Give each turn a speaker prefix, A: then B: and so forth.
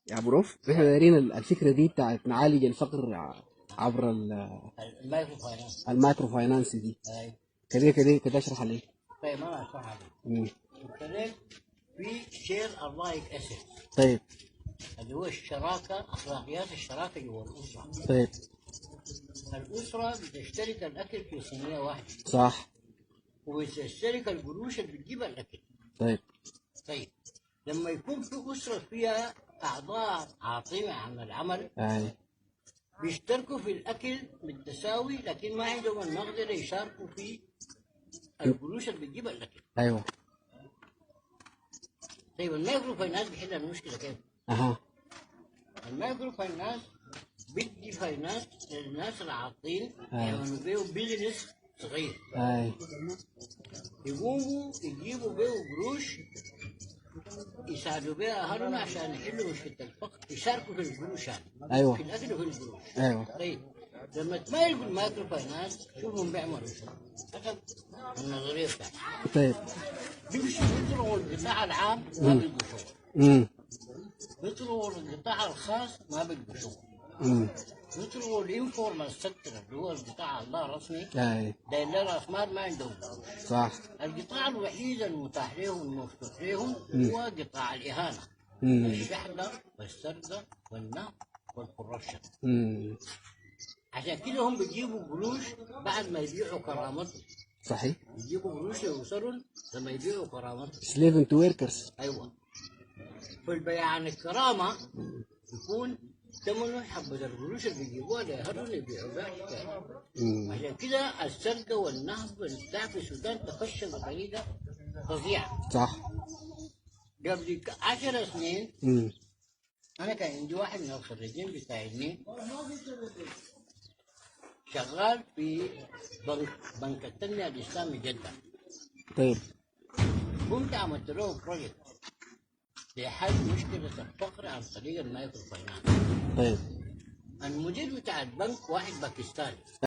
A: يا بروف، احنا دايرين الفكره دي بتاعت نعالج الفقر عبر
B: المايكرو فاينانس.
A: المايكرو فاينانس دي.
B: اي.
A: كده اشرح عليه.
B: طيب انا اشرح عليك.
A: مم.
B: ابتديت في شير اللايك اسيت،
A: طيب.
B: اللي هو الشراكه، اخلاقيات الشراكه جوا الاسره.
A: طيب.
B: الاسره بتشترك الاكل في صينيه واحده،
A: صح.
B: وبتشترك القروش اللي بتجيب الاكل.
A: طيب.
B: طيب لما يكون في اسره فيها اعضاء عاطله عن العمل،
A: اي.
B: بيشتركوا في الاكل بالتساوي، لكن ما عندهم المقدره يشاركوا في القروش اللي بتجيب الاكل.
A: ايوه.
B: طيب المايكرو فاينانس بيحل المشكله كيف؟
A: اها.
B: المايكرو فاينانس بدي فاينانس للناس العاطلين
A: أي.
B: يعملوا بيه بيزنس صغير،
A: اي.
B: يقوموا يجيبوا بيه قروش يساعدوا بها اهلهم عشان يحلوا مشكله الفقر، يشاركوا في القروش يعني.
A: ايوه.
B: في الاكل وفي القروش.
A: ايوه.
B: طيب لما تمايلوا المايكرو فاينانس شوفهم بيعملوا شنو حسب النظريه بتاعتهم.
A: طيب.
B: بيمشوا بيطلعوا القطاع العام ما بيلقوا شغل،
A: امم.
B: بيطلعوا القطاع الخاص ما بيلقوا شغل،
A: امم.
B: بيطلعوا الانفورمال سيكتور اللي هو القطاع الله رسمي،
A: اي.
B: داير له راس مال ما عندهم.
A: صح.
B: القطاع الوحيد المتاح لهم المفتوح لهم هو قطاع الاهانه، الشحنه والسرقه والنهب والكوربشن. عشان كده هم بيجيبوا قروش بعد ما يبيعوا كرامتهم.
A: صحيح.
B: يجيبوا قروش يوصلوا لما يبيعوا كرامتهم.
A: سليفنج تو وركرز.
B: ايوه. فالبيع عن الكرامه يكون ثمنه حبة القروش اللي بيجيبوها لأهلهم يبيعوا بها حكاية. عشان كده السرقة والنهب والبتاع في السودان تفشى بطريقة فظيعة.
A: صح.
B: قبل 10 سنين أنا كان عندي واحد من الخريجين بتاعي شغال في بنك التنمية الإسلامي جدة.
A: طيب.
B: قمت عملت له بروجكت لحل مشكلة الفقر عن طريق المايكرو فاينانس.
A: طيب.
B: المدير بتاع البنك واحد باكستاني.